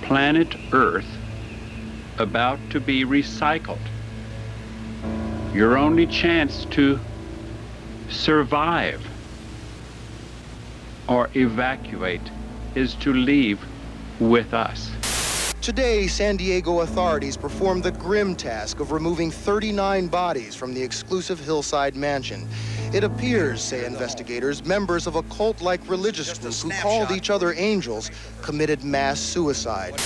planet Earth about to be recycled. Your only chance to survive or evacuate is to leave with us. Today, San Diego authorities performed the grim task of removing 39 bodies from the exclusive hillside mansion. It appears, say investigators, members of a cult-like religious group who called each other angels committed mass suicide.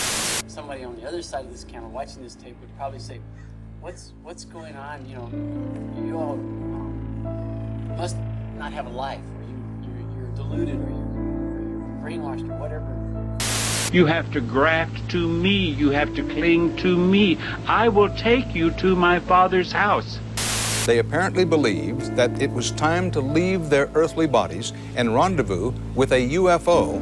Somebody on the other side of this camera watching this tape would probably say, what's going on? You know, you all must not have a life, or you're deluded, or you're brainwashed, or whatever. You have to graft to me. You have to cling to me. I will take you to my Father's house. They apparently believed that it was time to leave their earthly bodies and rendezvous with a UFO.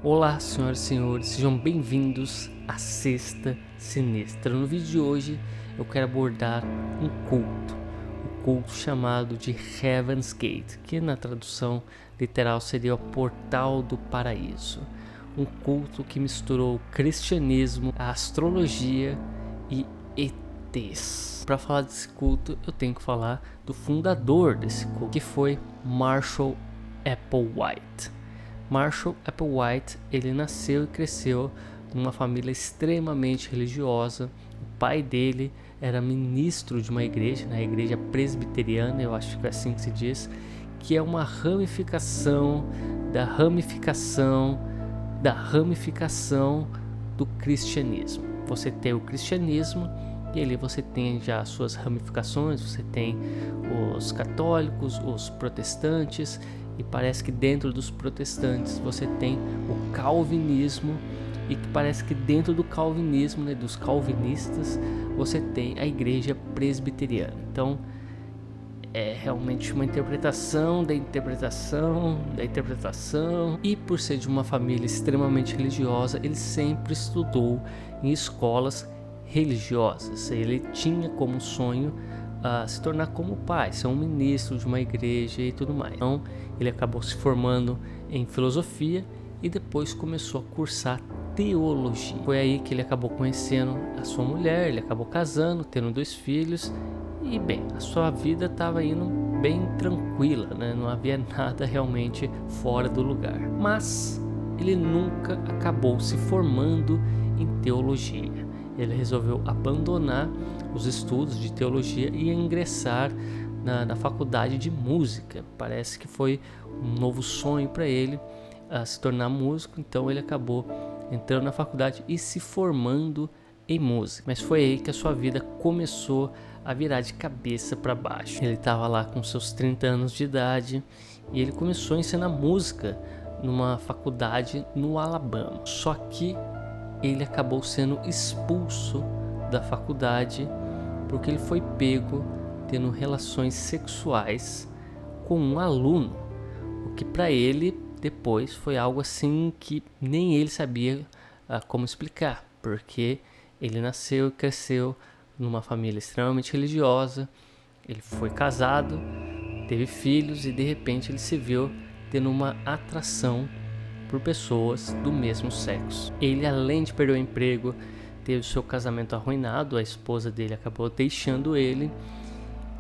Olá, senhoras e senhores, sejam bem-vindos à Sexta Sinistra. No vídeo de hoje eu quero abordar um culto chamado de Heaven's Gate, que na tradução literal seria o Portal do Paraíso. Um culto que misturou cristianismo, a astrologia e ETs. Para falar desse culto, eu tenho que falar do fundador desse culto, que foi Marshall Applewhite. Marshall Applewhite, ele nasceu e cresceu numa família extremamente religiosa. O pai dele era ministro de uma igreja, na igreja presbiteriana, eu acho que é assim que se diz, que é uma ramificação do cristianismo. Você tem o cristianismo e ali você tem já as suas ramificações, você tem os católicos, os protestantes, e parece que dentro dos protestantes você tem o calvinismo, e que parece que dentro do calvinismo, né, dos calvinistas, você tem a igreja presbiteriana. Então é realmente uma interpretação da interpretação, e por ser de uma família extremamente religiosa, ele sempre estudou em escolas religiosas. Ele tinha como sonho se tornar como pai, ser um ministro de uma igreja e tudo mais. Então ele acabou se formando em filosofia e depois começou a cursar teologia. Foi aí que ele acabou conhecendo a sua mulher, ele acabou casando, tendo 2 filhos e bem, a sua vida estava indo bem tranquila, né? Não havia nada realmente fora do lugar. Mas ele nunca acabou se formando em teologia. Ele resolveu abandonar os estudos de teologia e ingressar na faculdade de música. Parece que foi um novo sonho para ele se tornar músico, então ele acabou entrando na faculdade e se formando em música. Mas foi aí que a sua vida começou a virar de cabeça para baixo. Ele estava lá com seus 30 anos de idade e ele começou a ensinar música numa faculdade no Alabama. Só que ele acabou sendo expulso da faculdade porque ele foi pego tendo relações sexuais com um aluno, o que para ele depois foi algo assim que nem ele sabia como explicar, porque ele nasceu e cresceu numa família extremamente religiosa, ele foi casado, teve filhos e de repente ele se viu tendo uma atração por pessoas do mesmo sexo. Ele, além de perder o emprego, teve o seu casamento arruinado, a esposa dele acabou deixando ele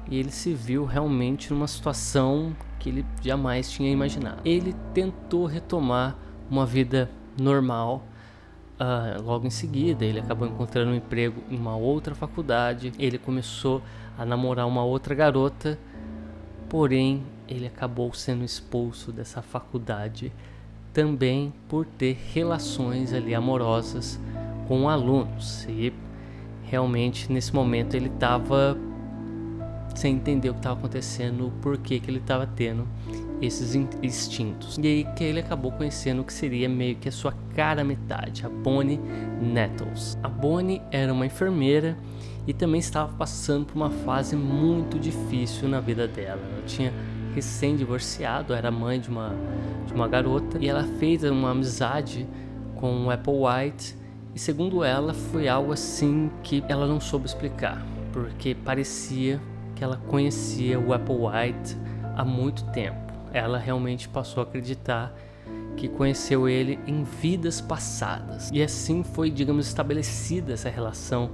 e ele se viu realmente numa situação que ele jamais tinha imaginado. Ele tentou retomar uma vida normal. Logo em seguida ele acabou encontrando um emprego em uma outra faculdade, ele começou a namorar uma outra garota, porém ele acabou sendo expulso dessa faculdade também por ter relações ali amorosas com alunos. E realmente nesse momento ele estava sem entender o que estava acontecendo, o porquê que ele estava tendo esses instintos. E aí que ele acabou conhecendo o que seria meio que a sua cara metade, a Bonnie Nettles. A Bonnie era uma enfermeira e também estava passando por uma fase muito difícil na vida dela. Ela tinha recém-divorciado, era mãe de uma garota, e ela fez uma amizade com o Applewhite, e segundo ela foi algo assim que ela não soube explicar, porque parecia que ela conhecia o Applewhite há muito tempo. Ela realmente passou a acreditar que conheceu ele em vidas passadas, e assim foi, digamos, estabelecida essa relação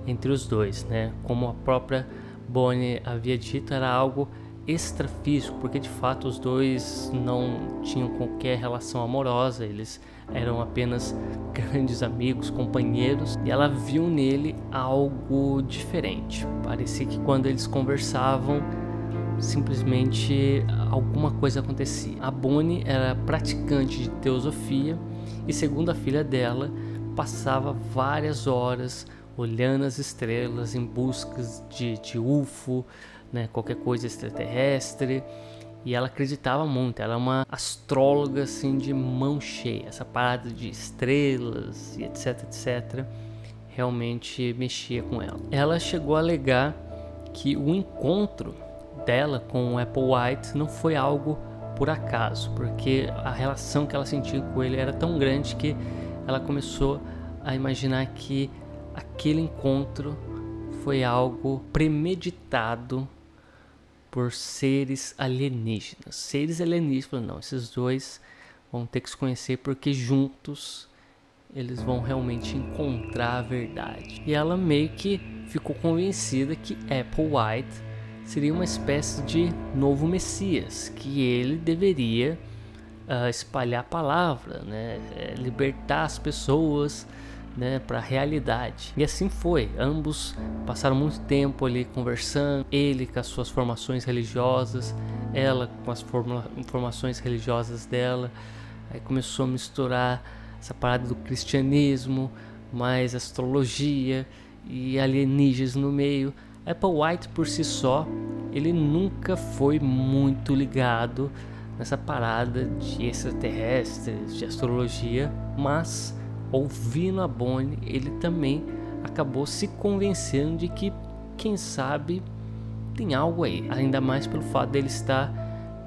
entre os dois, né? Como a própria Bonnie havia dito, era algo extrafísico, porque de fato os dois não tinham qualquer relação amorosa, eles eram apenas grandes amigos, companheiros, e ela viu nele algo diferente. Parecia que quando eles conversavam, simplesmente alguma coisa acontecia. A Bonnie era praticante de teosofia e, segundo a filha dela, passava várias horas olhando as estrelas em busca de UFO, né, qualquer coisa extraterrestre, e ela acreditava muito. Ela é uma astróloga assim de mão cheia. Essa parada de estrelas e etc realmente mexia com ela. Ela chegou a alegar que o encontro dela com o Applewhite não foi algo por acaso, porque a relação que ela sentia com ele era tão grande que ela começou a imaginar que aquele encontro foi algo premeditado por seres alienígenas. Seres alienígenas, não, esses dois vão ter que se conhecer porque juntos eles vão realmente encontrar a verdade. E ela meio que ficou convencida que Applewhite seria uma espécie de novo Messias, que ele deveria espalhar a palavra, né? Libertar as pessoas, né, para a realidade. E assim foi. Ambos passaram muito tempo ali conversando, ele com as suas formações religiosas, ela com as formações religiosas dela. Aí começou a misturar essa parada do cristianismo, mais astrologia e alienígenas no meio. Applewhite por si só, ele nunca foi muito ligado nessa parada de extraterrestres, de astrologia, mas ouvindo a Bonnie, ele também acabou se convencendo de que, quem sabe, tem algo aí. Ainda mais pelo fato dele estar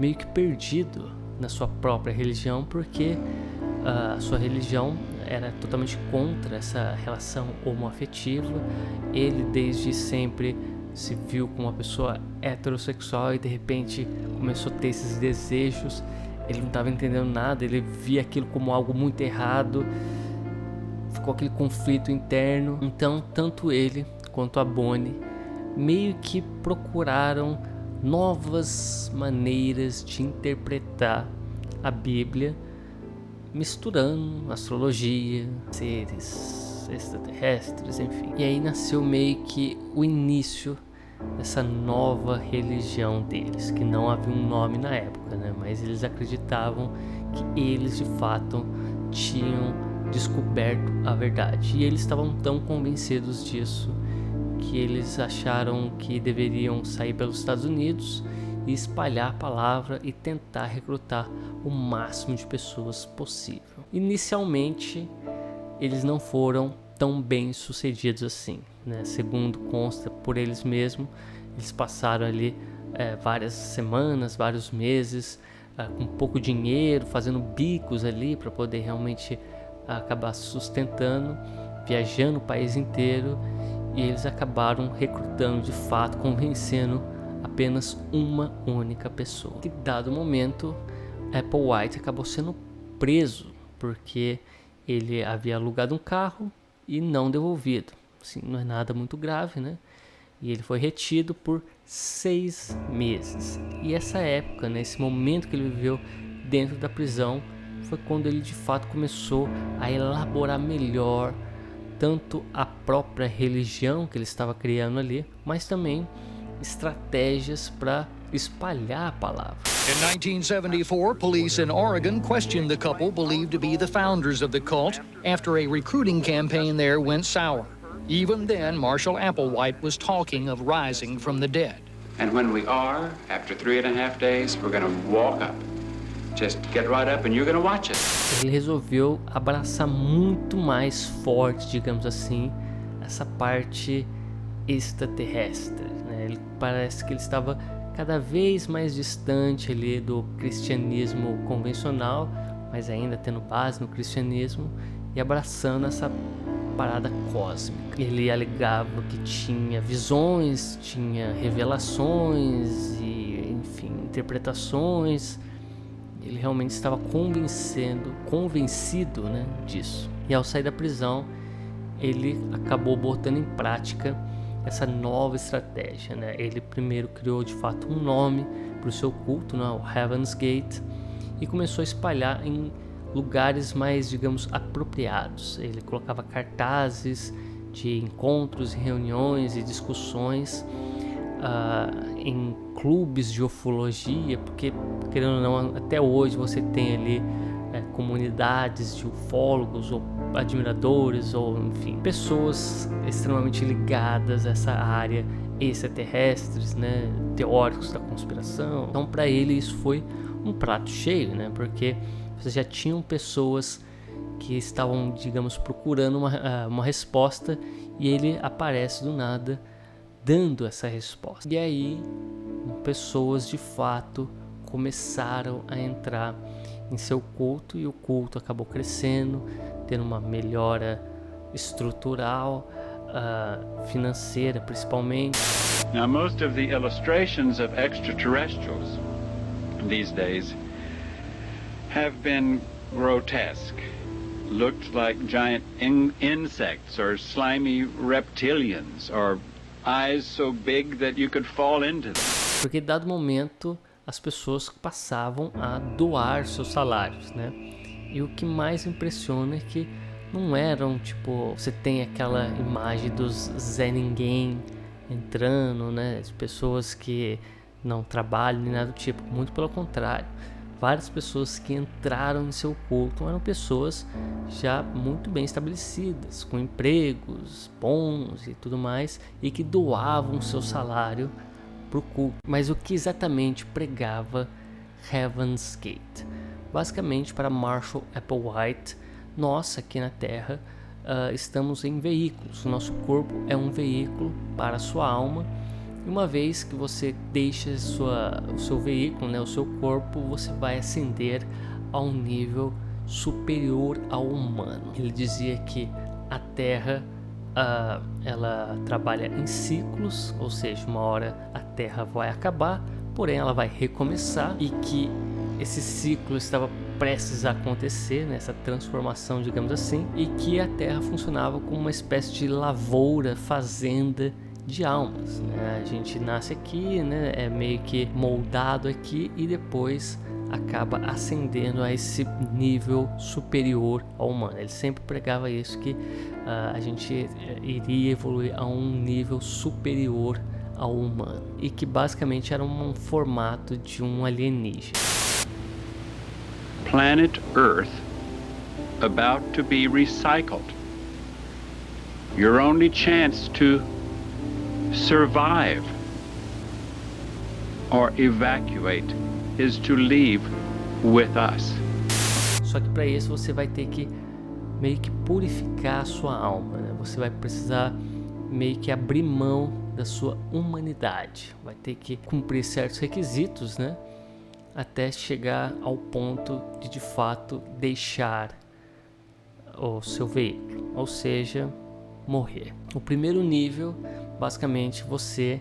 meio que perdido na sua própria religião, porque a sua religião era totalmente contra essa relação homoafetiva. Ele desde sempre se viu como uma pessoa heterossexual e de repente começou a ter esses desejos. Ele não estava entendendo nada, ele via aquilo como algo muito errado. Ficou aquele conflito interno. Então tanto ele quanto a Bonnie meio que procuraram novas maneiras de interpretar a Bíblia, misturando astrologia, seres extraterrestres, enfim. E aí nasceu meio que o início dessa nova religião deles, que não havia um nome na época, né? Mas eles acreditavam que eles de fato tinham descoberto a verdade. E eles estavam tão convencidos disso que eles acharam que deveriam sair pelos Estados Unidos e espalhar a palavra e tentar recrutar o máximo de pessoas possível. Inicialmente, eles não foram tão bem sucedidos assim, né? Segundo consta por eles mesmos, eles passaram ali várias semanas, vários meses, com pouco dinheiro, fazendo bicos ali para poder realmente acabar se sustentando, viajando o país inteiro, e eles acabaram recrutando de fato, convencendo apenas uma única pessoa. E dado momento, Applewhite acabou sendo preso porque ele havia alugado um carro e não devolvido. Assim, não é nada muito grave, né? E ele foi retido por 6 meses. E essa época, né, esse momento que ele viveu dentro da prisão, foi quando ele de fato começou a elaborar melhor tanto a própria religião que ele estava criando ali, mas também estratégias para espalhar a palavra. In 1974, police in Oregon questioned the couple believed to be the founders of the cult after a recruiting campaign there went sour. Even then, Marshall Applewhite was talking of rising from the dead. And when we are, after 3.5 days, we're going to walk up. Just get right up and you're going to watch it. Ele resolveu abraçar muito mais forte, digamos assim, essa parte extraterrestre, né? Ele parece que ele estava cada vez mais distante ali do cristianismo convencional, mas ainda tendo base no cristianismo e abraçando essa parada cósmica. Ele alegava que tinha visões, tinha revelações e, enfim, interpretações. Ele realmente estava convencido, né, disso. E ao sair da prisão, ele acabou botando em prática essa nova estratégia, né? Ele primeiro criou de fato um nome para o seu culto, né, o Heaven's Gate, e começou a espalhar em lugares mais, digamos, apropriados. Ele colocava cartazes de encontros, reuniões e discussões em clubes de ufologia, porque, querendo ou não, até hoje você tem ali comunidades de ufólogos ou admiradores ou, enfim, pessoas extremamente ligadas a essa área, extraterrestres, né, teóricos da conspiração. Então, para ele isso foi um prato cheio, né, porque você já tinham pessoas que estavam, digamos, procurando uma resposta, e ele aparece do nada dando essa resposta. E aí pessoas de fato começaram a entrar em seu culto, e o culto acabou crescendo, tendo uma melhora estrutural, financeira principalmente. Now, most of the illustrations of extraterrestrials these days have been grotesque. Looked like giant insects or slimy reptilians or eyes so big that you could fall into them. Porque dado momento as pessoas passavam a doar seus salários, né? E o que mais impressiona é que não eram, tipo, você tem aquela imagem dos Zé Ninguém entrando, né? As pessoas que não trabalham nem nada do tipo, muito pelo contrário. Várias pessoas que entraram em seu culto eram pessoas já muito bem estabelecidas, com empregos bons e tudo mais, e que doavam seu salário para o culto. Mas o que exatamente pregava Heaven's Gate? Basicamente, para Marshall Applewhite, nós aqui na Terra estamos em veículos. O nosso corpo é um veículo para a sua alma. E uma vez que você deixa o seu veículo, né, o seu corpo, você vai ascender a um nível superior ao humano. Ele dizia que a Terra ela trabalha em ciclos, ou seja, uma hora a Terra vai acabar, porém ela vai recomeçar, e que esse ciclo estava prestes a acontecer, né, essa transformação, digamos assim, e que a Terra funcionava como uma espécie de lavoura, fazenda de almas, né? A gente nasce aqui, né? É meio que moldado aqui e depois acaba ascendendo a esse nível superior ao humano. Ele sempre pregava isso, que a gente iria evoluir a um nível superior ao humano, e que basicamente era um formato de um alienígena. Planet Earth about to be recycled. Your only chance to survive or evacuate is to leave with us. Só que para isso você vai ter que meio que purificar a sua alma, né? Você vai precisar meio que abrir mão da sua humanidade, vai ter que cumprir certos requisitos, né? Até chegar ao ponto de fato deixar o seu veículo, ou seja, morrer. O primeiro nível, basicamente, você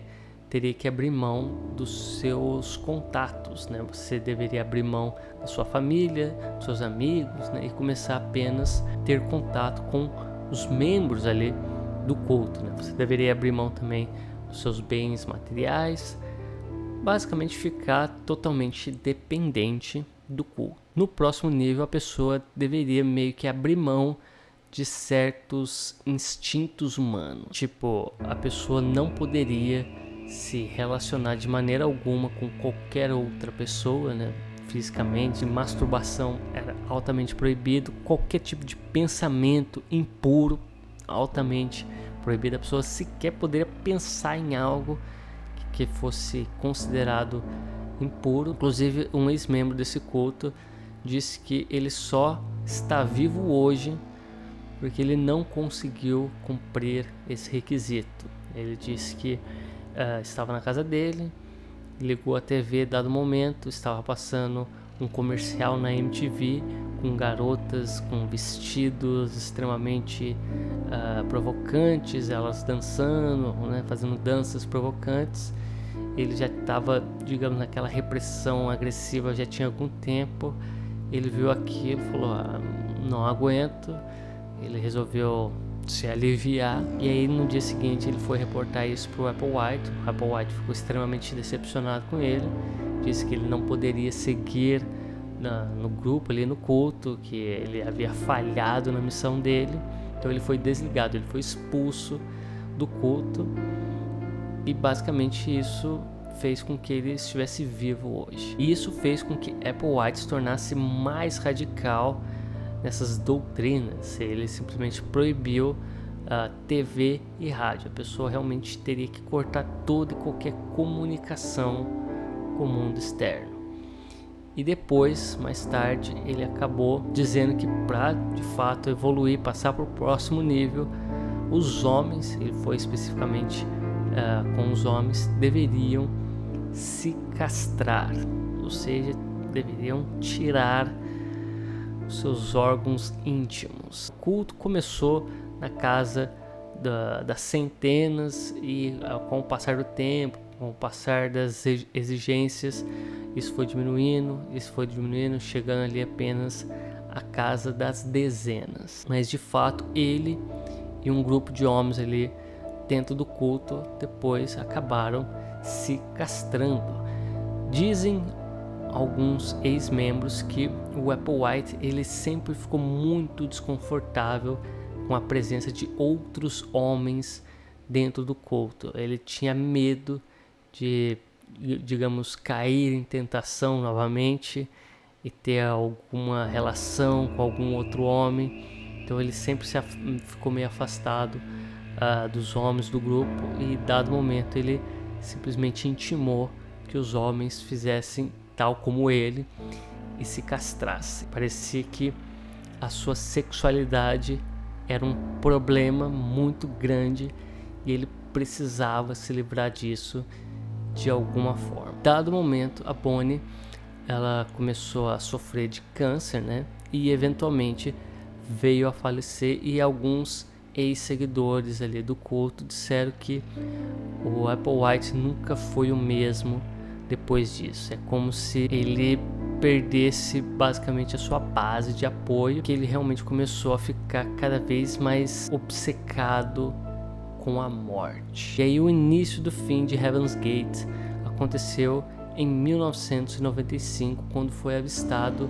teria que abrir mão dos seus contatos, né? Você deveria abrir mão da sua família, dos seus amigos, né? E começar apenas a ter contato com os membros ali do culto, né? Você deveria abrir mão também dos seus bens materiais, basicamente ficar totalmente dependente do culto. No próximo nível, a pessoa deveria meio que abrir mão de certos instintos humanos. Tipo, a pessoa não poderia se relacionar de maneira alguma com qualquer outra pessoa, né? Fisicamente, masturbação era altamente proibido, qualquer tipo de pensamento impuro, altamente proibido. A pessoa sequer poderia pensar em algo que fosse considerado impuro. Inclusive, um ex-membro desse culto disse que ele só está vivo hoje porque ele não conseguiu cumprir esse requisito. Ele disse que estava na casa dele, ligou a TV dado momento, estava passando um comercial na MTV com garotas com vestidos extremamente provocantes, elas dançando, né, fazendo danças provocantes. Ele já estava, digamos, naquela repressão agressiva já tinha algum tempo. Ele viu aquilo e falou: não aguento. Ele resolveu se aliviar, e aí no dia seguinte ele foi reportar isso para o Applewhite. O Applewhite ficou extremamente decepcionado com ele, disse que ele não poderia seguir no grupo ali, no culto, que ele havia falhado na missão dele. Então ele foi desligado, ele foi expulso do culto, e basicamente isso fez com que ele estivesse vivo hoje. E isso fez com que Applewhite se tornasse mais radical nessas doutrinas. Ele simplesmente proibiu TV e rádio. A pessoa realmente teria que cortar toda e qualquer comunicação com o mundo externo. E depois, mais tarde, ele acabou dizendo que para de fato evoluir, passar para o próximo nível, os homens, ele foi especificamente com os homens, deveriam se castrar, ou seja, deveriam tirar os seus órgãos íntimos. O culto começou na casa das centenas, e com o passar do tempo, com o passar das exigências, isso foi diminuindo, chegando ali apenas à casa das dezenas. Mas de fato ele e um grupo de homens ali dentro do culto depois acabaram se castrando. Dizem alguns ex-membros que o Applewhite ele sempre ficou muito desconfortável com a presença de outros homens dentro do culto. Ele tinha medo de, digamos, cair em tentação novamente e ter alguma relação com algum outro homem. Então ele sempre ficou meio afastado dos homens do grupo, e dado momento ele simplesmente intimou que os homens fizessem tal como ele e se castrassem. Parecia que a sua sexualidade era um problema muito grande e ele precisava se livrar disso de alguma forma. Dado momento, a Bonnie ela começou a sofrer de câncer, né? E eventualmente veio a falecer, e alguns ex-seguidores ali do culto disseram que o Applewhite nunca foi o mesmo depois disso. É como se ele perdesse basicamente a sua base de apoio, que ele realmente começou a ficar cada vez mais obcecado com a morte. E aí o início do fim de Heaven's Gate aconteceu em 1995, quando foi avistado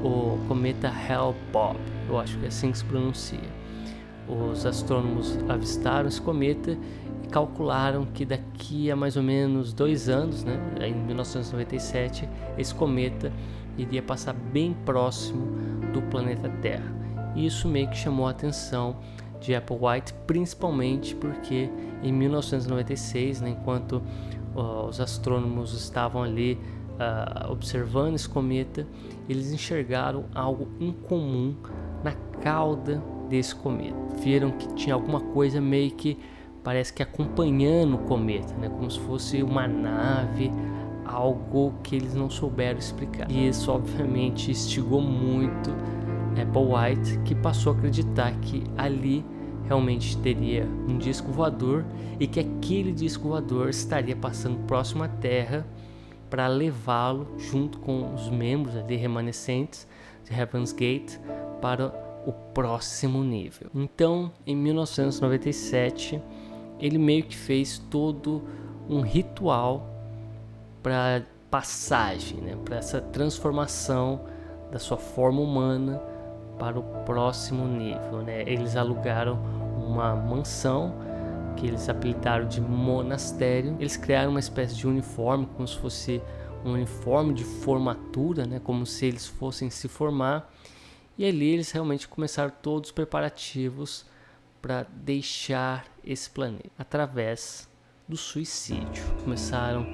o cometa Hale-Bopp. Eu acho que é assim que se pronuncia. Os astrônomos avistaram esse cometa e calcularam que daqui a mais ou menos 2 anos, né, em 1997, esse cometa iria passar bem próximo do planeta Terra. E isso meio que chamou a atenção de Applewhite, principalmente porque em 1996, né, enquanto os astrônomos estavam ali observando esse cometa, eles enxergaram algo incomum na cauda desse cometa. Viram que tinha alguma coisa meio que parece que acompanhando o cometa, né? Como se fosse uma nave, algo que eles não souberam explicar. E isso obviamente instigou muito Applewhite, que passou a acreditar que ali realmente teria um disco voador e que aquele disco voador estaria passando próximo à Terra para levá-lo junto com os membros ali remanescentes de Heaven's Gate para o próximo nível. Então, em 1997, ele meio que fez todo um ritual para passagem, né, para essa transformação da sua forma humana para o próximo nível, né? Eles alugaram uma mansão que eles apelidaram de monastério. Eles criaram uma espécie de uniforme, como se fosse um uniforme de formatura, né, como se eles fossem se formar. E ali eles realmente começaram todos os preparativos para deixar esse planeta através do suicídio. Começaram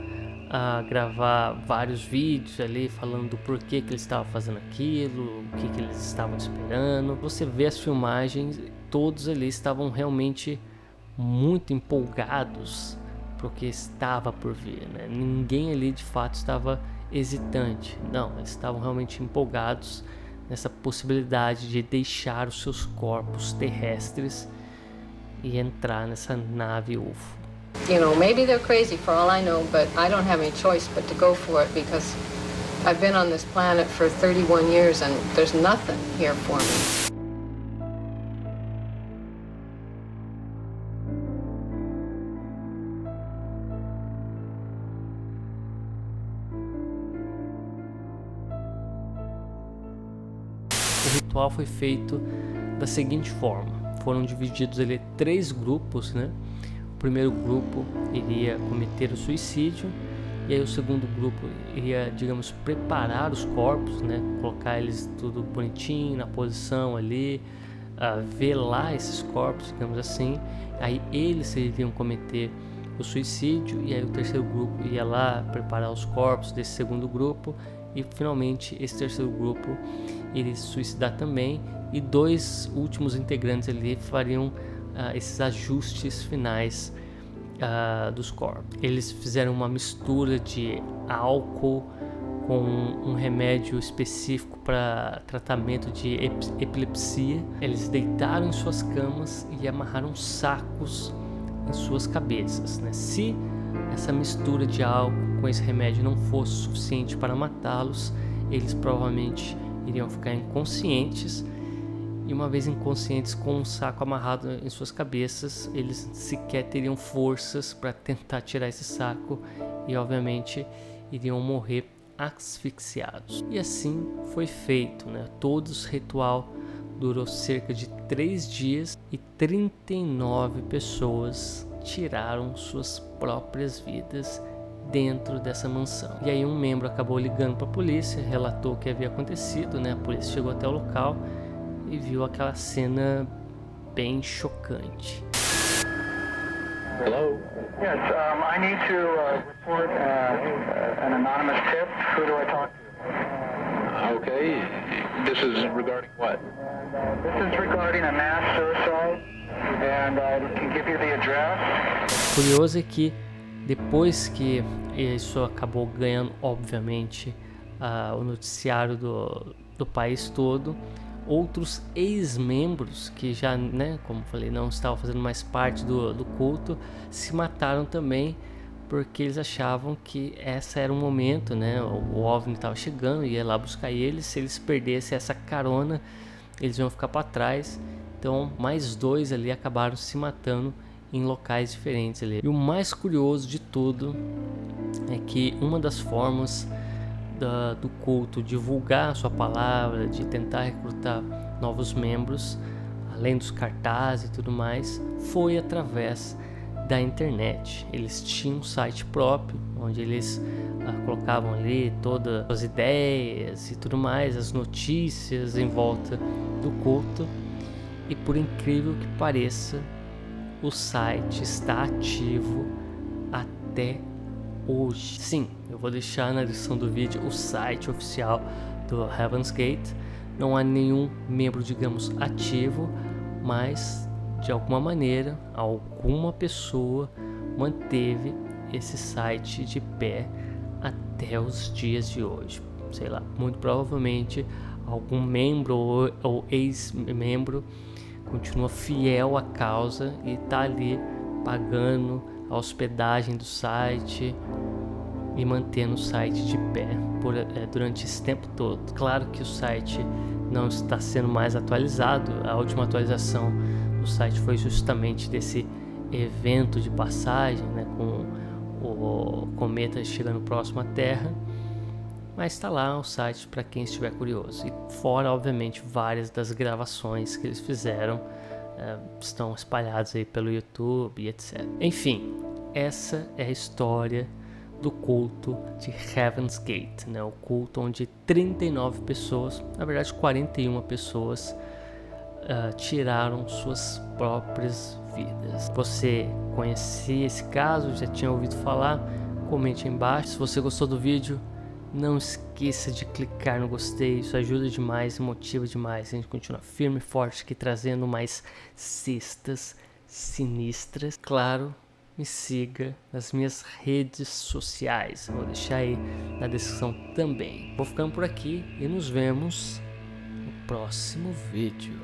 a gravar vários vídeos ali falando do porquê que eles estavam fazendo aquilo, o que eles estavam esperando. Você vê as filmagens, todos ali estavam realmente muito empolgados pro que estava por vir, né? Ninguém ali de fato estava hesitante, não, eles estavam realmente empolgados nessa possibilidade de deixar os seus corpos terrestres e entrar nessa nave UFO. You know, maybe they're crazy for all I know, but I don't have any choice but to go for it because I've been on this planet for 31 years and there's nothing here for me. O ritual foi feito da seguinte forma: foram divididos ali 3 grupos, né? O primeiro grupo iria cometer o suicídio, e aí o segundo grupo iria, digamos, preparar os corpos, né? Colocar eles tudo bonitinho na posição ali, velar esses corpos, digamos assim. Aí eles iriam cometer o suicídio, e aí o terceiro grupo ia lá preparar os corpos desse segundo grupo, e finalmente esse terceiro grupo iria se suicidar também, e 2 últimos integrantes ali fariam esses ajustes finais dos corpos. Eles fizeram uma mistura de álcool com um remédio específico para tratamento de epilepsia. Eles deitaram em suas camas e amarraram sacos em suas cabeças, né? Se essa mistura de álcool com esse remédio não fosse suficiente para matá-los, eles provavelmente iriam ficar inconscientes, e uma vez inconscientes com um saco amarrado em suas cabeças, eles sequer teriam forças para tentar tirar esse saco, e obviamente iriam morrer asfixiados. E assim foi feito, né? Todo esse ritual durou cerca de 3 dias e 39 pessoas tiraram suas próprias vidas dentro dessa mansão. E aí um membro acabou ligando para a polícia, relatou o que havia acontecido, né? A polícia chegou até o local e viu aquela cena bem chocante. Hello? Yes, I need to report an anonymous tip. Who do I talk to? Okay. This is regarding what? This is regarding a mass suicide, and I can give you the address. O curioso é que depois que isso acabou ganhando, obviamente, o noticiário do país todo, outros ex-membros que já, né, como falei, não estavam fazendo mais parte do culto, se mataram também, porque eles achavam que esse era o momento, né, o OVNI estava chegando, ia lá buscar eles, se eles perdessem essa carona, eles iam ficar para trás. Então, mais 2 ali acabaram se matando em locais diferentes ali. E o mais curioso de tudo é que uma das formas do culto divulgar a sua palavra, de tentar recrutar novos membros, além dos cartazes e tudo mais, foi através da internet. Eles tinham um site próprio, onde eles colocavam ali todas as ideias e tudo mais, as notícias em volta do culto. E por incrível que pareça, o site está ativo até hoje. Sim, eu vou deixar na descrição do vídeo o site oficial do Heaven's Gate. Não há nenhum membro, digamos, ativo, mas de alguma maneira alguma pessoa manteve esse site de pé até os dias de hoje. Sei lá, muito provavelmente algum membro ou ex-membro continua fiel à causa e está ali pagando a hospedagem do site e mantendo o site de pé durante esse tempo todo. Claro que o site não está sendo mais atualizado. A última atualização do site foi justamente desse evento de passagem, né, com o cometa chegando próximo à Terra. Mas está lá o site para quem estiver curioso. E fora, obviamente, várias das gravações que eles fizeram estão espalhadas aí pelo YouTube e etc. Enfim, essa é a história do culto de Heaven's Gate, né? O culto onde 39 pessoas, na verdade 41 pessoas, tiraram suas próprias vidas. Você conhecia esse caso? Já tinha ouvido falar? Comente aí embaixo. Se você gostou do vídeo, não esqueça de clicar no gostei, isso ajuda demais e motiva demais a gente continuar firme e forte aqui, trazendo mais cestas sinistras. Claro, me siga nas minhas redes sociais, vou deixar aí na descrição também. Vou ficando por aqui e nos vemos no próximo vídeo.